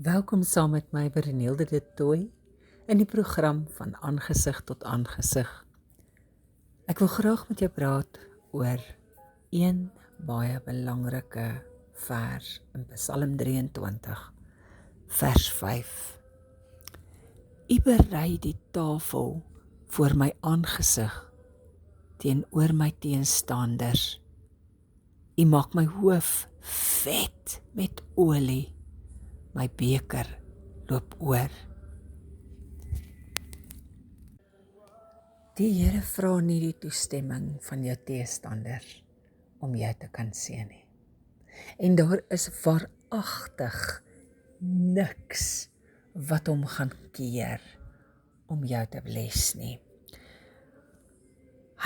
Welkom saam met my Bernielde de Tooy in die program van Aangesig tot Aangesig. Ek wil graag met jou praat oor een baie belangrike vers in Psalm 23, vers 5. U berei die tafel voor my aangesig teenoor my teenstanders. U maak my hoof vet met olie. My beker loop oor. Die Here vra nie die toestemming van jou teestanders om jou te kan seën nie. En daar is waaragtig niks wat hom gaan keer om jou te bless nie.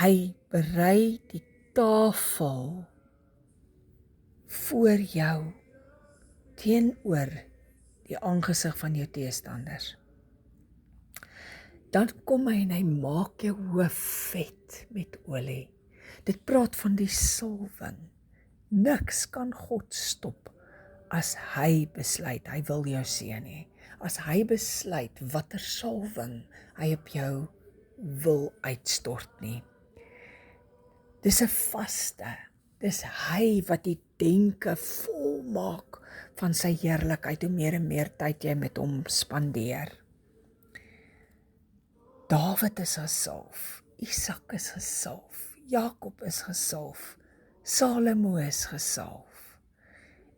Hy berei die tafel voor jou teenoor die aangesig van jou teestanders. Dan kom hy en hy maak jou hoof vet met olie. Dit praat van die salwing. Niks kan God stop as hy besluit, hy wil jou seën nie. As hy besluit watter salwing hy op jou wil uitstort nie. Dis 'n vaste. Dis hy wat die denke volmaak van sy heerlikheid, hoe meer en meer tyd jy met hom spandeer. Dawid is gesalf, Isak is gesalf, Jakob is gesalf, Salomo is gesalf.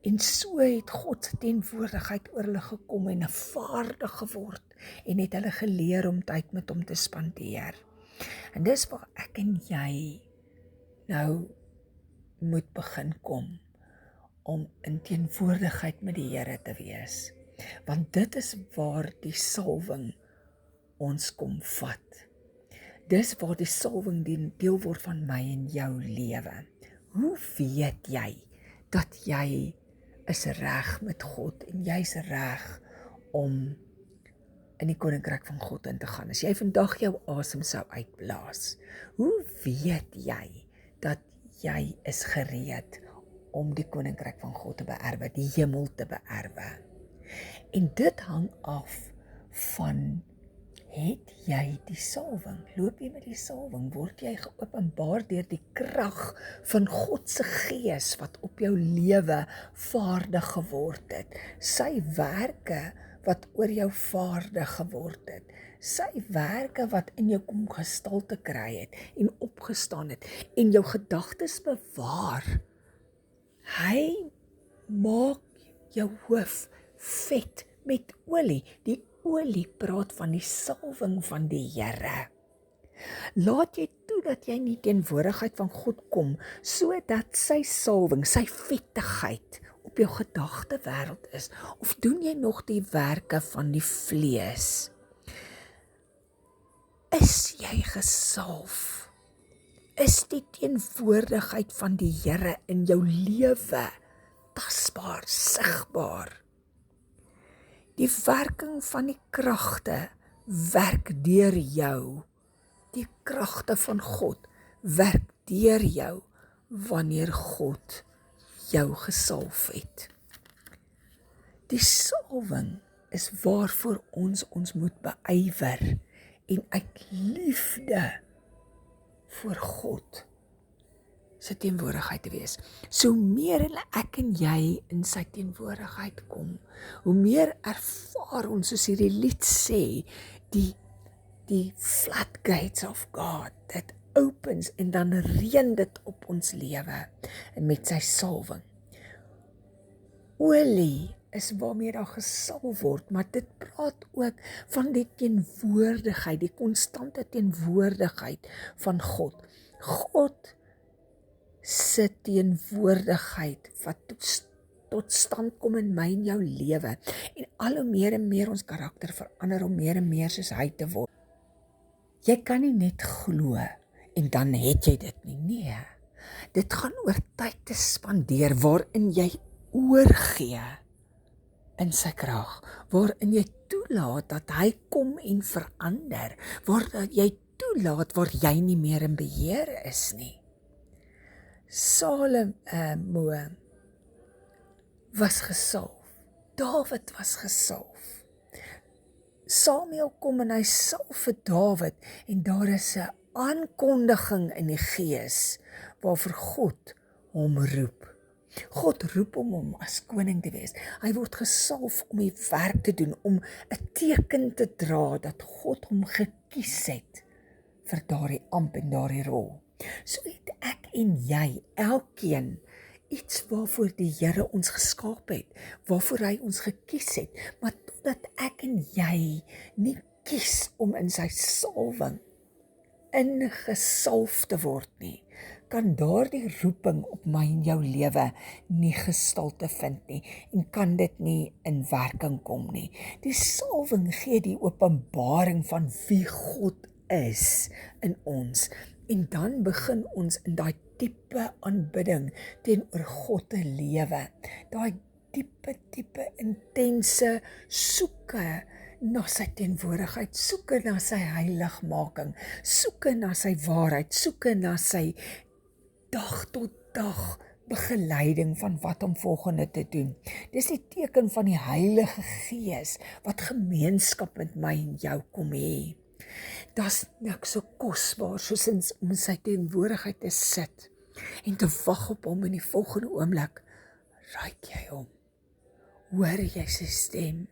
En so het God se teenwoordigheid oor hulle gekom en vaardig geword en het hulle geleer om tyd met hom te spandeer. En dis waar ek en jy nou moet begin kom om in teenwoordigheid met die Here te wees. Want dit is waar die salwing ons kom vat. Dis waar die salwing deel word van my en jou lewe. Hoe weet jy dat jy is reg met God en jy's reg om in die koninkryk van God in te gaan? As jy vandag jou asem sou uitblaas, hoe weet jy dat jy is gereed om die koninkryk van God te beerwe, die hemel te beerwe? En dit hang af van, het jy die salwing? Loop jy met die salwing? Word jy geopenbaar deur die krag van God se gees wat op jou lewe vaardig geword het? Sy werke wat oor jou vaardig geword het. Sy werke wat in jou kom gestalte kry het en opgestaan het en jou gedagtes bewaar. Hy maak jou hoof vet met olie. Die olie praat van die salwing van die Here. Laat jy toe dat jy in die teenwoordigheid van God kom, sodat sy salwing, sy vettigheid op jou gedagtewêreld is, of doen jy nog die werke van die vlees? Is jy gesalf? Is die teenwoordigheid van die Here in jou lewe tasbaar, sigbaar? Die werking van die kragte werk deur jou. Die kragte van God werk deur jou wanneer God jou gesalf het. Die salwing is waarvoor ons moet beywer en uit liefde vir God sy teenwoordigheid te wees. So meer ek en jy in sy teenwoordigheid kom, hoe meer ervaar ons, soos hierdie lied sê, die floodgates of God, that opens, en dan reën dit op ons lewe, en met sy salwing. Olie is waarmee daar gesalf word, maar dit praat ook van die teenwoordigheid, die konstante teenwoordigheid van God. God se teenwoordigheid wat tot stand kom in my en jou lewe, en al hoe meer en meer ons karakter verander, om meer en meer soos hy te word. Jy kan nie net glo en dan het jy dit nie. Nee, dit gaan oor tyd te spandeer waarin jy oorgee in sy krag, waarin jy toelaat dat hy kom en verander, waar jy toelaat waar jy nie meer in beheer is nie. Salomo was gesalf Dawid was gesalf. Samuel kom en hy salf vir Dawid en daar is 'n aankondiging in die gees waarvoor God hom roep. God roep hom as koning te wees. Hy word gesalf om die werk te doen, om 'n teken te dra dat God hom gekies het vir daardie amp en daardie rol. So het ek en jy, elkeen, iets waarvoor die Here ons geskaap het, waarvoor hy ons gekies het, maar totdat ek en jy nie kies om in sy salwing ingesalf te word nie, kan daardie roeping op my en jou lewe nie gestalte vind nie en kan dit nie in werking kom nie. Die salwing gee die openbaring van wie God is in ons en dan begin ons in daai diepe aanbidding teenoor God te lewe. Daai diepe intense soeke na sy teenwoordigheid, soeke na sy heiligmaking, soeke na sy waarheid, soeke na sy dag tot dag begeleiding van wat om volgende te doen. Dis die teken van die Heilige Gees wat gemeenskap met my en jou kom hê. Daar's niks so kosbaar soos om sy teenwoordigheid te sit en te wag op hom in die volgende oomblik. Ruik jy hom? Hoor jy sy stem?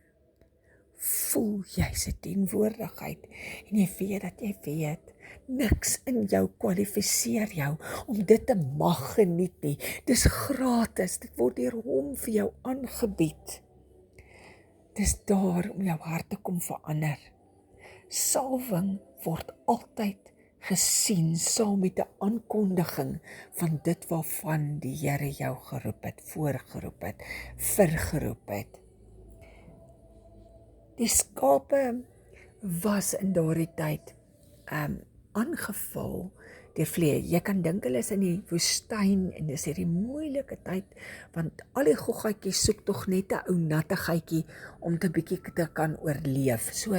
Voel jy sy teenwoordigheid? En jy weet dat jy weet, niks in jou kwalifiseer jou om dit te mag geniet nie. Dis gratis, dit word deur hom vir jou aangebied. Dis daar om jou hart te kom verander. Salwing word altyd gesien saam met 'n aankondiging van dit waarvan die Here jou geroep het, voorgeroep het, vergeroep het. Die skape was in daardie tyd aangeval deur vliee. Jy kan dink hulle is in die woestyn en dis hierdie moeilike tyd, want al die goggatjies soek tog net 'n ou nattigheidjie om te bietjie te kan oorleef. So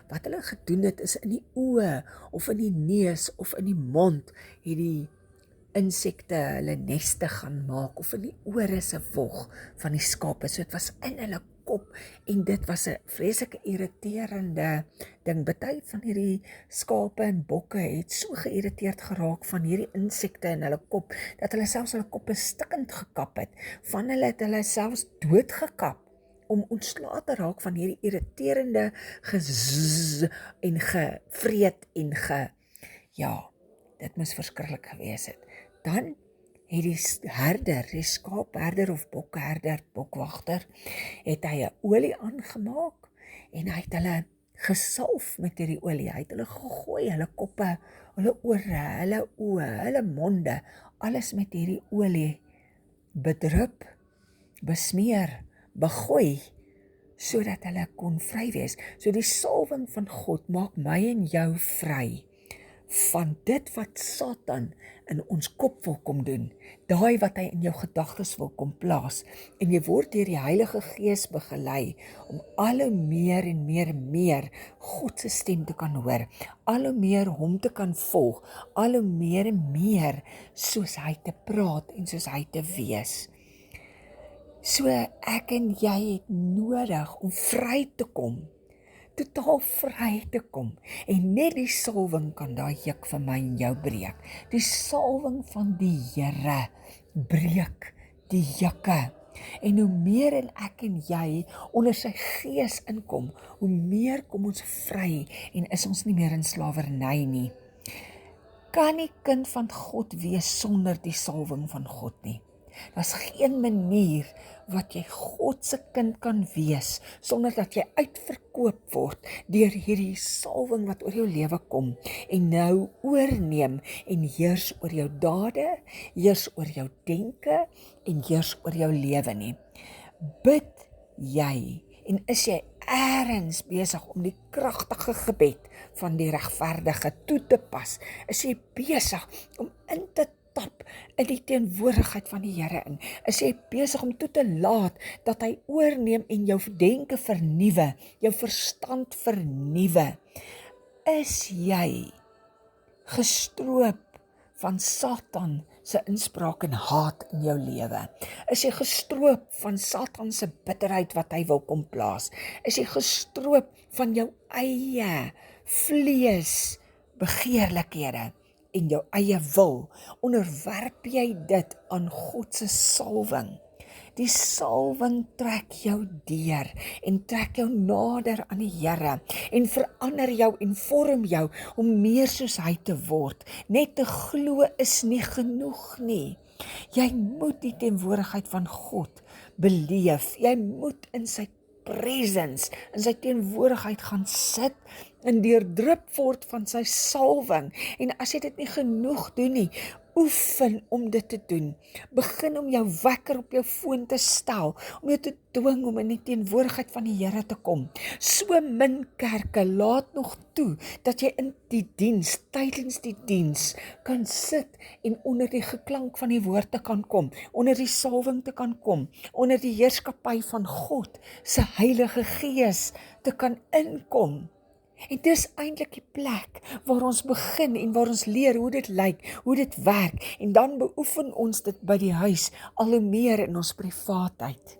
wat hulle gedoen het is in die oë of in die neus of in die mond het die insekte hulle neste gaan maak of in die ore se wog van die skape. So dit was in hulle kop en dit was 'n vreeslike irriterende ding. Party van hierdie skape en bokke het so geïrriteerd geraak van hierdie insekte in hulle kop dat hulle selfs hulle koppe stikkend gekap het. Van hulle het hulle selfs doodgekap om ontslae te raak van hierdie irriterende gezz en gevreet en dit moes verskriklik gewees het. Dan het die herder, die skaapherder of bokherder, bokwagter, het hy 'n olie aangemaak en hy het hulle gesalf met hierdie olie. Hy het hulle gegooi, hulle koppe, hulle ore, hulle oë, hulle monde, alles met hierdie olie bedrup, besmeer, begooi, sodat hulle kon vry wees. So die salwing van God maak my en jou vry van dit wat Satan in ons kop wil kom doen, daai wat hy in jou gedagtes wil kom plaas, en jy word deur die Heilige Gees begelei om al hoe meer en meer God se stem te kan hoor, al hoe meer hom te kan volg, al hoe meer en meer soos hy te praat en soos hy te wees. So ek en jy het nodig om vry te kom, totaal vry te kom, en net die salwing kan daai juk vir my en jou breek. Die salwing van die Here breek die jukke, en hoe meer en ek en jy onder sy gees inkom, hoe meer kom ons vry en is ons nie meer in slawerny nie. Kan nie kind van God wees sonder die salwing van God nie. Daar's geen manier wat jy God se kind kan wees sonder dat jy uitverkoop word deur hierdie salwing wat oor jou lewe kom en nou oorneem en heers oor jou dade, heers oor jou denke en heers oor jou lewe nie. Bid jy en is jy ergens besig om die kragtige gebed van die regverdige toe te pas? Is jy besig om in te tap in die teenwoordigheid van die Here in? Is jy besig om toe te laat dat hy oorneem en jou denke vernuwe, jou verstand vernuwe? Is jy gestroop van Satan se inspraak en haat in jou lewe? Is jy gestroop van Satan se bitterheid wat hy wil kom plaas? Is jy gestroop van jou eie vlees begeerlikhede en jou eie wil? Onderwerp jy dit aan God se salwing? Die salwing trek jou deur en trek jou nader aan die Here en verander jou en vorm jou om meer soos hy te word. Net te glo is nie genoeg nie. Jy moet die teenwoordigheid van God beleef. Jy moet in sy presence, in sy teenwoordigheid gaan sit en deurdrup word van sy salwing. En as jy dit nie genoeg doen nie, oefen om dit te doen. Begin om jou wekker op jou foon te stel, om jou te dwing om in die teenwoordigheid van die Here te kom. So min kerke laat nog toe dat jy in die diens, tydens die diens, kan sit en onder die geklank van die woord te kan kom, onder die salwing te kan kom, onder die heerskappy van God se Heilige Gees te kan inkom. En dis eintlik die plek waar ons begin en waar ons leer hoe dit lyk, hoe dit werk, en dan beoefen ons dit by die huis al hoe meer in ons privaatheid.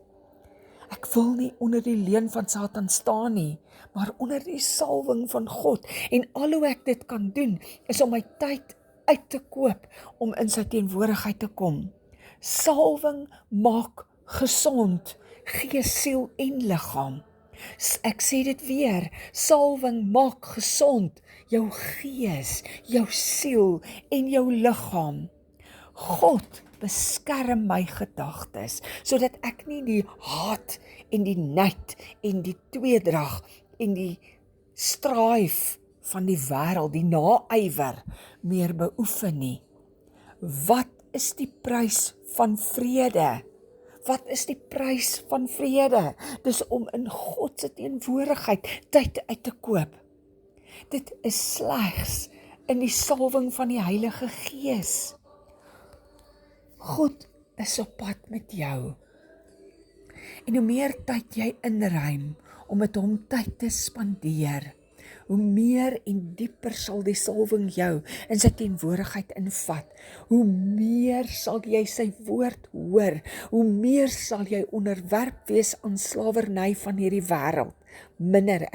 Ek wil nie onder die leuen van Satan staan nie, maar onder die salwing van God, en al hoe ek dit kan doen, is om my tyd uit te koop om in sy teenwoordigheid te kom. Salwing maak gesond, gees, siel en liggaam. Ek sê dit weer, salwing maak gesond jou gees, jou siel en jou liggaam. God beskerm my gedagtes, sodat ek nie die haat en die nait en die tweedrag en die strife van die wêreld, die naaiwer, meer beoefen nie. Wat is die prys van vrede? Wat is die prys van vrede? Dis om in God se teenwoordigheid tyd uit te koop. Dit is slegs in die salwing van die Heilige Gees. God is op pad met jou. En hoe meer tyd jy inruim om met hom tyd te spandeer, hoe meer en dieper sal die salwing jou in sy teenwoordigheid invat. Hoe meer sal jy sy woord hoor, hoe meer sal jy onderwerp wees aan slawerny van hierdie wêreld. Minder,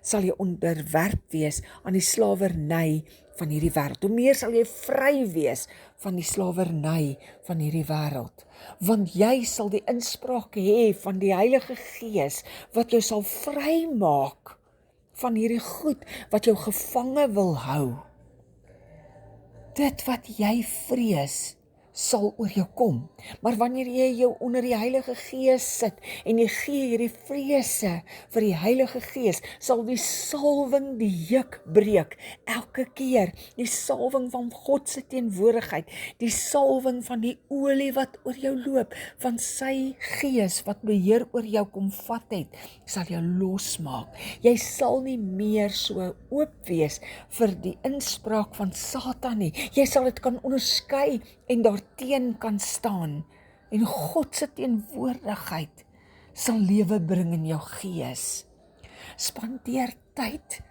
sal jy onderwerp wees aan die slawerny van hierdie wêreld. Hoe meer sal jy vry wees van die slawerny van hierdie wêreld. Want jy sal die inspraak hê van die Heilige Gees wat jou sal vrymaak van hierdie goed wat jou gevange wil hou. Dit wat jy vrees, sal oor jou kom. Maar wanneer jy jou onder die Heilige Gees sit en jy gee hierdie vrese vir die Heilige Gees, sal die salwing die juk breek elke keer. Die salwing van God se teenwoordigheid, die salwing van die olie wat oor jou loop, van sy Gees wat beheer oor jou kom vat het, sal jou losmaak. Jy sal nie meer so oop wees vir die inspraak van Satan nie. Jy sal dit kan onderskei en daarteen kan staan. En God se teenwoordigheid sal lewe bring in jou gees. Spandeer tyd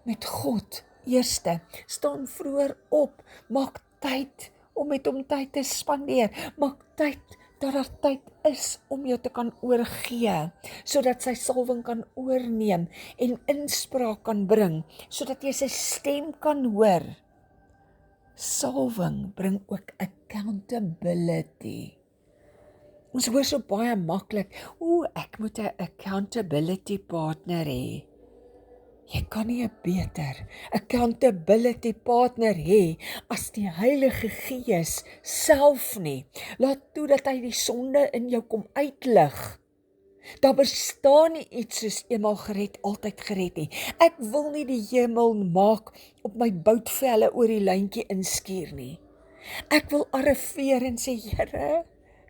met God. Eerste, staan vroeër op, maak tyd om met hom tyd te spandeer. Maak tyd dat daar tyd is om jou te kan oorgee, sodat sy salwing kan oorneem en inspraak kan bring, sodat jy sy stem kan hoor. Salwing bring ook accountability. Ons hoor so baie maklik, ek moet 'n accountability partner hê. Jy kan nie 'n beter accountability partner hê as die Heilige Gees self nie. Laat toe dat hy die sonde in jou kom uitlig. Daar bestaan nie iets soos eenmaal gered, altyd gered nie. Ek wil nie die hemel maak op my boutvelle oor die lyntjie inskuur nie. Ek wil arriveer en sê, Here,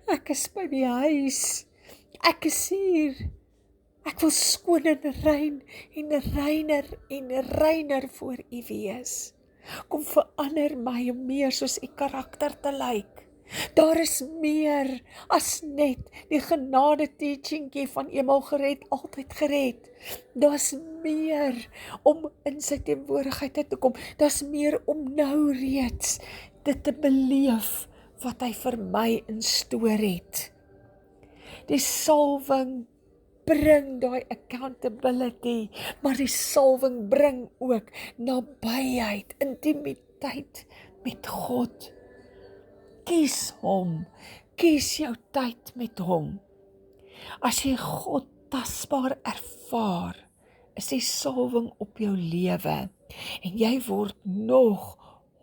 ek is by die huis. Ek is hier. Ek wil skoon en rein en reiner voor U wees. Kom verander my om meer soos U karakter te lyk. Daar is meer as net die genade teachingkie van eenmaal gered, altyd gered. Daar's meer om in sy teenwoordigheid te kom. Daar's meer om nou reeds dit te beleef wat hy vir my instoor het. Die salwing bring daai accountability, maar die salwing bring ook nabyheid, intimiteit met God. Kies hom, kies jou tyd met hom. As jy God tasbaar ervaar, is die salwing op jou lewe en jy word nog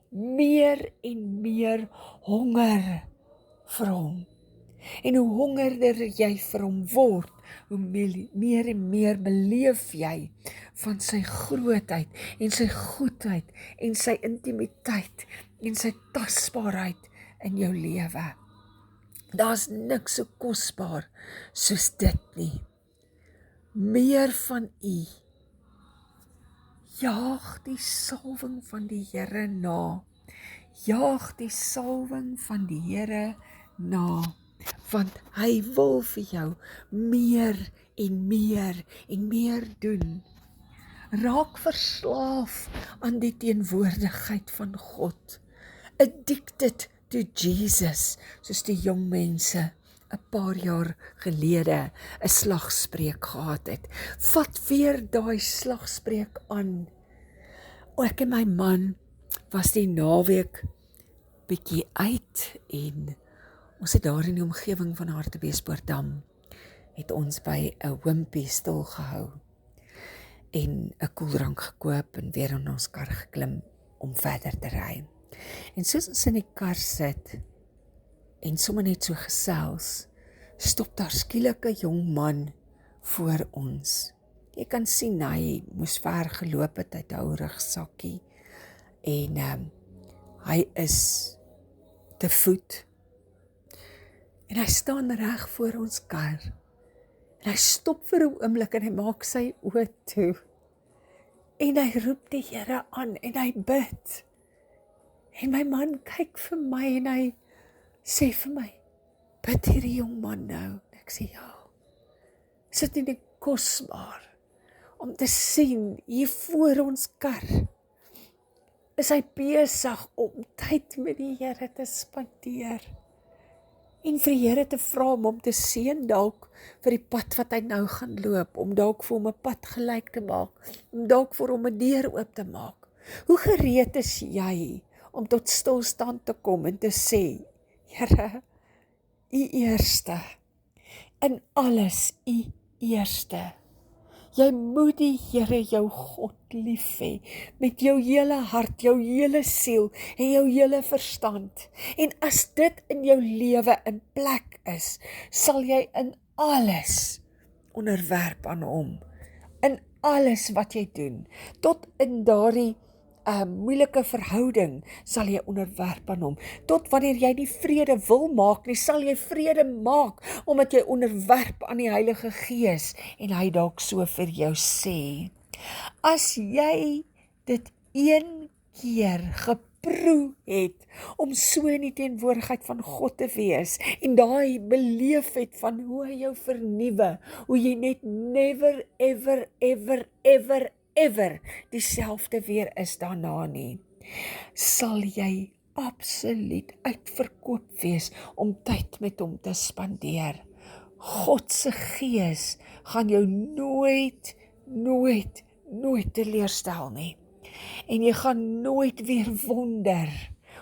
meer en meer honger vir hom. En hoe hongerder jy vir hom word, hoe meer en meer beleef jy van sy grootheid en sy goedheid en sy intimiteit en sy tasbaarheid in jou lewe. Daar's niks so kosbaar soos dit nie. Meer van U. Jaag die salwing van die Here na. Jaag die salwing van die Here na. Want hy wil vir jou meer en meer en meer doen. Raak verslaaf aan die teenwoordigheid van God. Addicted to Jesus, soos die jong mense 'n paar jaar gelede 'n slagspreuk gehad het. Vat weer daai slagspreuk aan. Ek en my man was die naweek bietjie uit en ons het daar in die omgewing van Hartbeespoortdam het ons by 'n Wimpy stil gehou en 'n koeldrank gekoop en weer in ons kar geklim om verder te ry. En soos ons in die kar sit en sommer net so gesels, stop daar skielik 'n jong man voor ons. Jy kan sien hy moes ver geloop het, hy het 'n ou rugsakkie en hy is te voet. En hy staan reg voor ons kar. En hy stop vir 'n oomblik en hy maak sy oë toe. En hy roep die Here aan en hy bid. En my man kyk vir my en hy sê vir my, bid hierdie jong man nou. En ek sê ja. Is dit nie kosbaar om te sien hier voor ons kar? Is hy besig om tyd met die Here te spandeer? En vir die Here te vra om te seën dalk vir die pad wat hy nou gaan loop, om dalk vir hom 'n pad gelyk te maak, om dalk vir hom 'n deur oop te maak. Hoe gereed is jy om tot stilstand te kom en te sê, Here, U eerste, in alles U eerste. Jy moet die Here jou God lief hê, met jou hele hart, jou hele siel en jou hele verstand. En as dit in jou lewe in plek is, sal jy in alles onderwerp aan hom. In alles wat jy doen, tot in daardie moeilike verhouding sal jy onderwerp aan hom. Tot wanneer jy nie vrede wil maak nie, sal jy vrede maak, omdat jy onderwerp aan die Heilige Gees en hy dalk so vir jou sê. As jy dit een keer geproe het om so in die teenwoordigheid van God te wees en daai beleef het van hoe hy jou vernuwe, hoe jy net never ever dieselfde weer is daarna nie, sal jy absoluut uitverkoop wees om tyd met hom te spandeer. God se Gees gaan jou nooit teleurstel nie. En jy gaan nooit weer wonder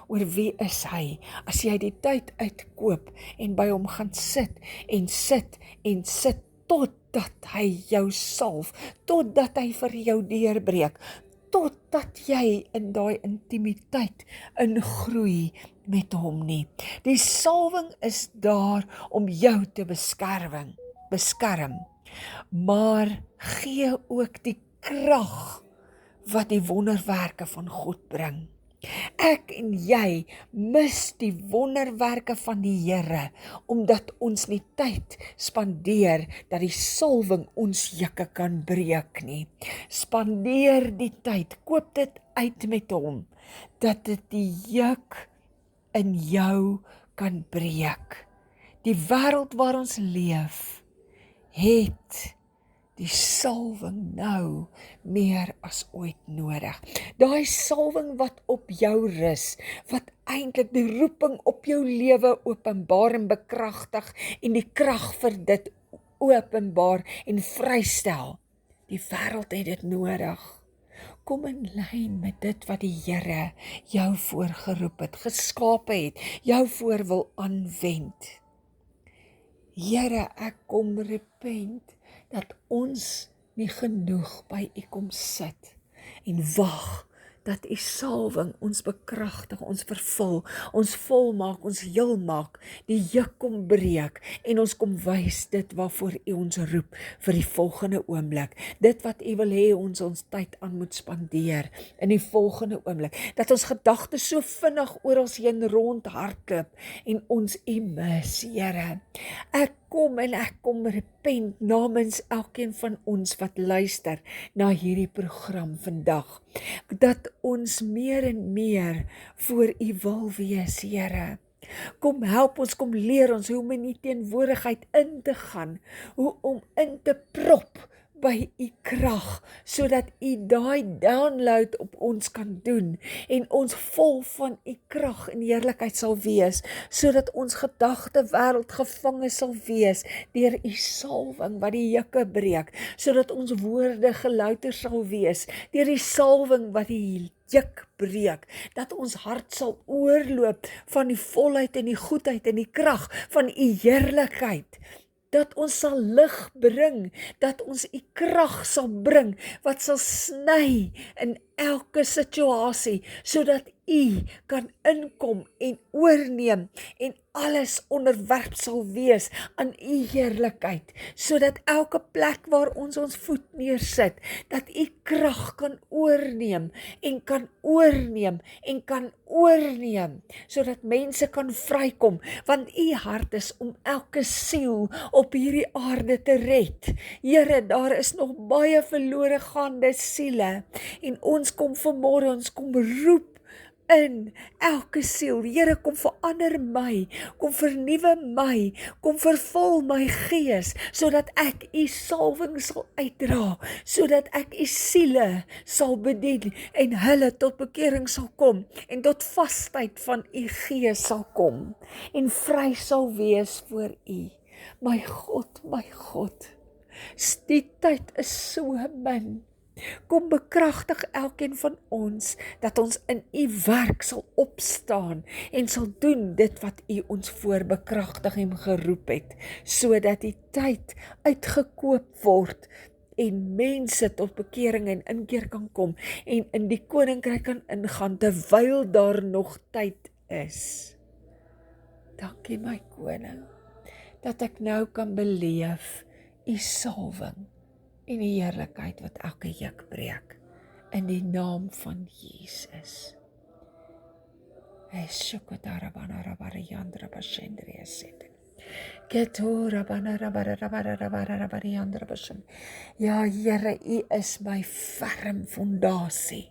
oor wie is hy, as jy die tyd uitkoop en by hom gaan sit, totdat hy jou salf, totdat hy vir jou deurbreek, totdat jy in daai intimiteit ingroei met hom nie. Die salwing is daar om jou te beskerm, maar gee ook die krag wat die wonderwerke van God bring. Ek en jy mis die wonderwerke van die Here, omdat ons nie tyd spandeer dat die salwing ons jukke kan breek nie. Spandeer die tyd, koop dit uit met hom, dat dit die juk in jou kan breek. Die wêreld waar ons leef, het die salwing nou meer as ooit nodig. Daai salwing wat op jou rus, wat eintlik die roeping op jou lewe openbaar en bekragtig en die krag vir dit openbaar en vrystel. Die wêreld het dit nodig. Kom in lyn met dit wat die Here jou voorgeroep het, geskape het, jou voor wil aanwend. Here, ek kom repent dat ons nie genoeg by U kom sit en wag dat U salwing ons bekragtig, ons vervul, ons volmaak, ons heel maak, die juk kom breek en ons kom wys dit waarvoor U ons roep vir die volgende oomblik. Dit wat U wil hê ons tyd aan moet spandeer in die volgende oomblik. Dat ons gedagtes so vinnig oral heen rondhardloop en ons U mis, Here. Ek kom repent namens elkeen van ons wat luister na hierdie program vandag, dat ons meer en meer voor U wil wees, Here. Kom help ons, kom leer ons hoe om in U teenwoordigheid in te gaan, hoe om in te prop by U krag, sodat U daai download op ons kan doen en ons vol van U krag en heerlikheid sal wees, sodat ons gedagte wêreld gevange sal wees deur U salwing wat die jukke breek, sodat ons woorde gelouter sal wees deur die salwing wat die juk breek, dat ons hart sal oorloop van die volheid en die goedheid en die krag van U heerlikheid, dat ons sal lig bring, dat ons U krag sal bring, wat sal sny in elke situasie, sodat U kan inkom en oorneem en alles onderwerp sal wees aan U heerlikheid, sodat elke plek waar ons voet neersit, dat U krag kan oorneem en kan oorneem en kan oorneem, sodat mense kan vrykom, want U hart is om elke siel op hierdie aarde te red. Here, daar is nog baie verlore gaande siele en ons kom vanmôre, ons kom roep in elke siel. Here, kom verander my, kom vernuwe my, kom vervul my gees, sodat ek U salwing sal uitdra, sodat ek U siele sal bedien en hulle tot bekering sal kom en tot vastheid van U gees sal kom en vry sal wees voor U. My God, die tyd is so min. Kom bekragtig elkeen van ons, dat ons in U werk sal opstaan en sal doen dit wat U ons voor bekragtig en geroep het, sodat die tyd uitgekoop word en mense tot bekering en inkeer kan kom en in die koninkryk kan ingaan terwyl daar nog tyd is. Dankie my koning, dat ek nou kan beleef U salwing en die heerlikheid wat elke juk breek, in die naam van Jesus. Ja, Here, U is my ferm fondasie,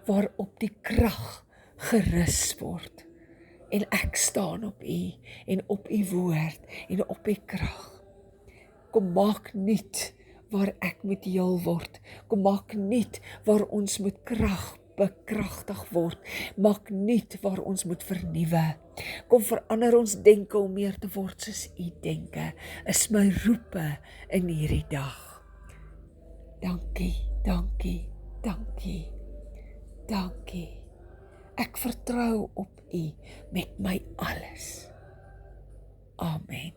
waarop die krag gerus word. En ek staan op U, en op U woord, en op U krag. Kom maak nuut waar ek moet heel word. Kom maak nuut waar ons moet bekragtig word. Maak nuut waar ons moet vernuwe. Kom verander ons denke om meer te word soos U denke. Is my roepe in hierdie dag. Dankie, dankie, dankie, dankie. Ek vertrou op U met my alles. Amen.